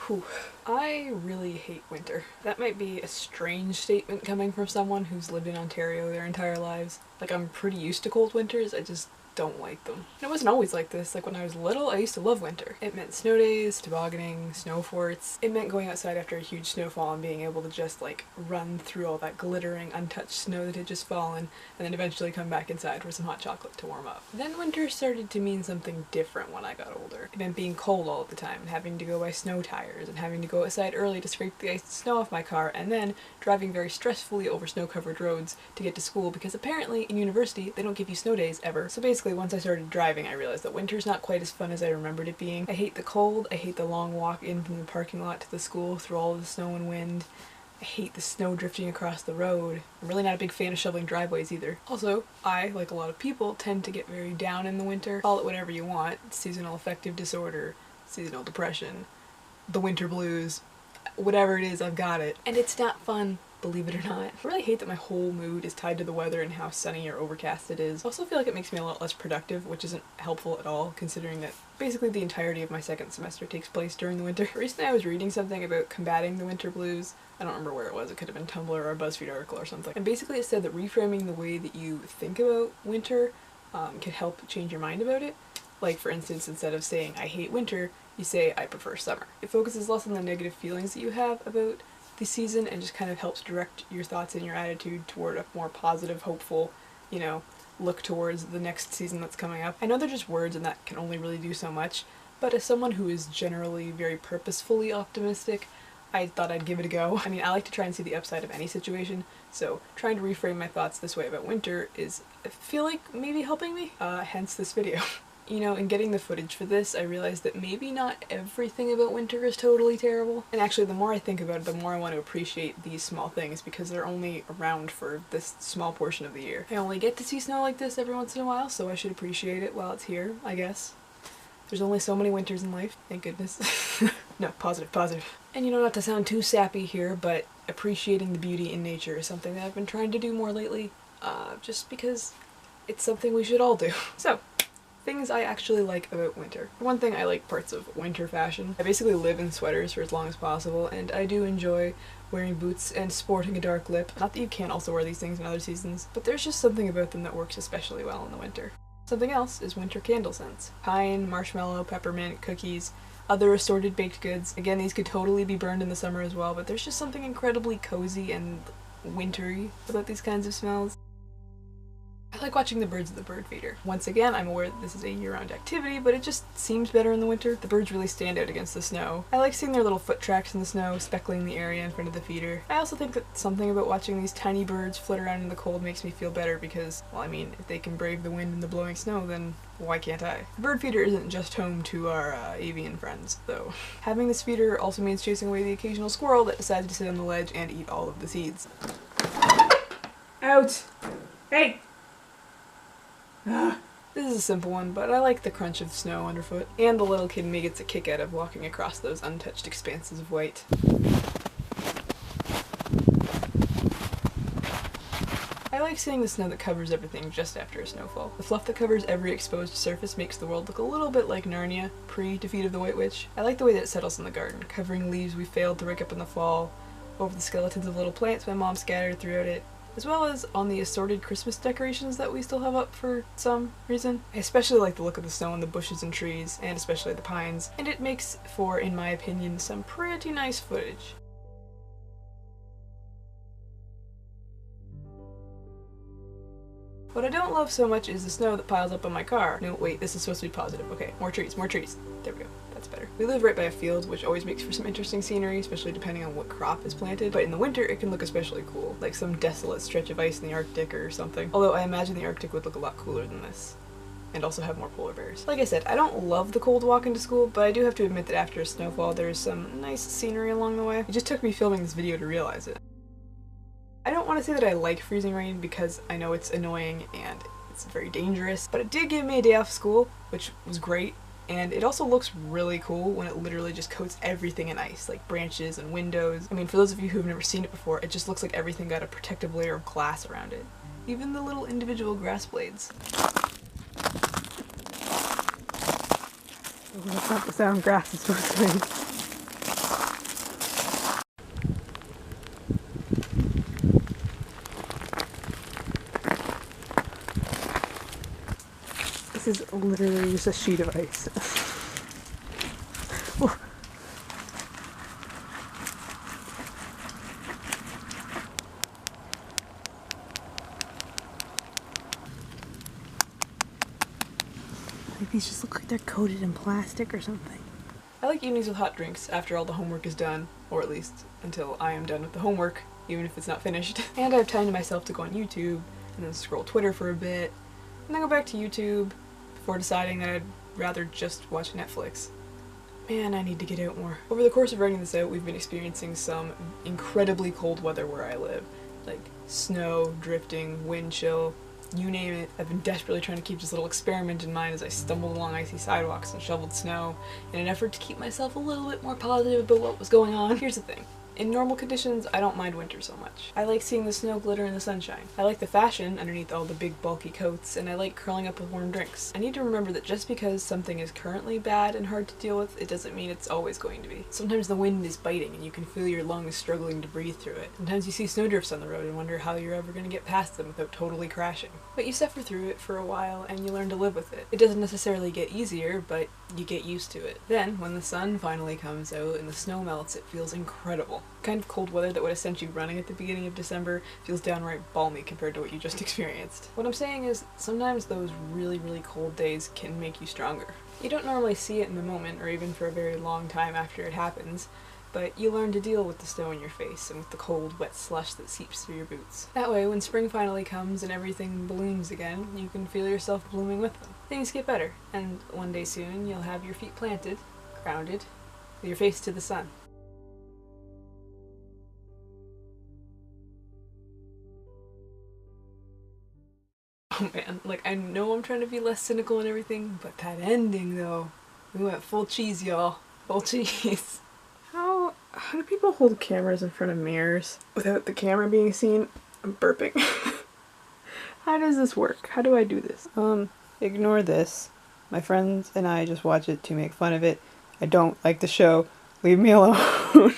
Whew. I really hate winter. That might be a strange statement coming from someone who's lived in Ontario their entire lives. Like, I'm pretty used to cold winters, I just don't like them. And it wasn't always like this. Like, when I was little, I used to love winter. It meant snow days, tobogganing, snow forts. It meant going outside after a huge snowfall and being able to just, like, run through all that glittering, untouched snow that had just fallen, and then eventually come back inside for some hot chocolate to warm up. Then winter started to mean something different when I got older. It meant being cold all the time, and having to go buy snow tires, and having to go outside early to scrape the ice and snow off my car, and then driving very stressfully over snow-covered roads to get to school, because apparently in university they don't give you snow days ever. So basically, once I started driving, I realized that winter's not quite as fun as I remembered it being. I hate the cold, I hate the long walk in from the parking lot to the school through all the snow and wind. I hate the snow drifting across the road. I'm really not a big fan of shoveling driveways either. Also, I, like a lot of people, tend to get very down in the winter. Call it whatever you want. Seasonal affective disorder, seasonal depression, the winter blues, whatever it is, I've got it. And it's not fun, believe it or not. I really hate that my whole mood is tied to the weather and how sunny or overcast it is. I also feel like it makes me a lot less productive, which isn't helpful at all, considering that basically the entirety of my second semester takes place during the winter. Recently I was reading something about combating the winter blues. I don't remember where it was, it could have been Tumblr or a BuzzFeed article or something. And basically it said that reframing the way that you think about winter can help change your mind about it. Like, for instance, instead of saying I hate winter, you say I prefer summer. It focuses less on the negative feelings that you have about the season and just kind of helps direct your thoughts and your attitude toward a more positive, hopeful, you know, look towards the next season that's coming up. I know they're just words and that can only really do so much, but as someone who is generally very purposefully optimistic, I thought I'd give it a go. I mean, I like to try and see the upside of any situation, so trying to reframe my thoughts this way about winter is, I feel like, maybe helping me, hence this video. You know, in getting the footage for this, I realized that maybe not everything about winter is totally terrible. And actually, the more I think about it, the more I want to appreciate these small things, because they're only around for this small portion of the year. I only get to see snow like this every once in a while, so I should appreciate it while it's here, I guess. There's only so many winters in life, thank goodness. No, positive. And you know, not to sound too sappy here, but appreciating the beauty in nature is something that I've been trying to do more lately, just because it's something we should all do. So, things I actually like about winter. For one thing, I like parts of winter fashion. I basically live in sweaters for as long as possible, and I do enjoy wearing boots and sporting a dark lip. Not that you can't also wear these things in other seasons, but there's just something about them that works especially well in the winter. Something else is winter candle scents. Pine, marshmallow, peppermint, cookies, other assorted baked goods. Again, these could totally be burned in the summer as well, but there's just something incredibly cozy and wintry about these kinds of smells. I like watching the birds at the bird feeder. Once again, I'm aware that this is a year-round activity, but it just seems better in the winter. The birds really stand out against the snow. I like seeing their little foot tracks in the snow, speckling the area in front of the feeder. I also think that something about watching these tiny birds flit around in the cold makes me feel better because, well, I mean, if they can brave the wind and the blowing snow, then why can't I? The bird feeder isn't just home to our avian friends, though. Having this feeder also means chasing away the occasional squirrel that decides to sit on the ledge and eat all of the seeds. Out! Hey! This is a simple one, but I like the crunch of snow underfoot, and the little kid in me gets a kick out of walking across those untouched expanses of white. I like seeing the snow that covers everything just after a snowfall. The fluff that covers every exposed surface makes the world look a little bit like Narnia, pre-Defeat of the White Witch. I like the way that it settles in the garden, covering leaves we failed to rake up in the fall, over the skeletons of little plants my mom scattered throughout it, as well as on the assorted Christmas decorations that we still have up for some reason. I especially like the look of the snow on the bushes and trees, and especially the pines, and it makes for, in my opinion, some pretty nice footage. What I don't love so much is the snow that piles up on my car. No, wait, this is supposed to be positive. Okay, more trees, more trees. There we go. That's better. We live right by a field, which always makes for some interesting scenery, especially depending on what crop is planted, but in the winter it can look especially cool, like some desolate stretch of ice in the Arctic or something. Although I imagine the Arctic would look a lot cooler than this, and also have more polar bears. Like I said, I don't love the cold walk into school, but I do have to admit that after a snowfall there is some nice scenery along the way. It just took me filming this video to realize it. I don't want to say that I like freezing rain because I know it's annoying and it's very dangerous, but it did give me a day off school, which was great. And it also looks really cool when it literally just coats everything in ice, like branches and windows. I mean, for those of you who have never seen it before, it just looks like everything got a protective layer of glass around it. Even the little individual grass blades. That's not the sound grass is supposed to make. This is literally just a sheet of ice. Like these just look like they're coated in plastic or something. I like evenings with hot drinks after all the homework is done, or at least until I am done with the homework, even if it's not finished. And I have time to myself to go on YouTube, and then scroll Twitter for a bit, and then go back to YouTube before deciding that I'd rather just watch Netflix. Man, I need to get out more. Over the course of writing this out, we've been experiencing some incredibly cold weather where I live. Like snow, drifting, wind chill, you name it. I've been desperately trying to keep this little experiment in mind as I stumbled along icy sidewalks and shoveled snow in an effort to keep myself a little bit more positive about what was going on. Here's the thing. In normal conditions, I don't mind winter so much. I like seeing the snow glitter in the sunshine. I like the fashion underneath all the big bulky coats, and I like curling up with warm drinks. I need to remember that just because something is currently bad and hard to deal with, it doesn't mean it's always going to be. Sometimes the wind is biting and you can feel your lungs struggling to breathe through it. Sometimes you see snowdrifts on the road and wonder how you're ever going to get past them without totally crashing. But you suffer through it for a while and you learn to live with it. It doesn't necessarily get easier, but you get used to it. Then, when the sun finally comes out and the snow melts, it feels incredible. The kind of cold weather that would have sent you running at the beginning of December feels downright balmy compared to what you just experienced. What I'm saying is, sometimes those really, really cold days can make you stronger. You don't normally see it in the moment, or even for a very long time after it happens, but you learn to deal with the snow in your face and with the cold, wet slush that seeps through your boots. That way, when spring finally comes and everything blooms again, you can feel yourself blooming with them. Things get better, and one day soon you'll have your feet planted, grounded, with your face to the sun. Oh man, like I know I'm trying to be less cynical and everything, but that ending though, we went full cheese, y'all. Full cheese. How do people hold cameras in front of mirrors without the camera being seen? I'm burping. How does this work? How do I do this? Ignore this. My friends and I just watch it to make fun of it. I don't like the show. Leave me alone.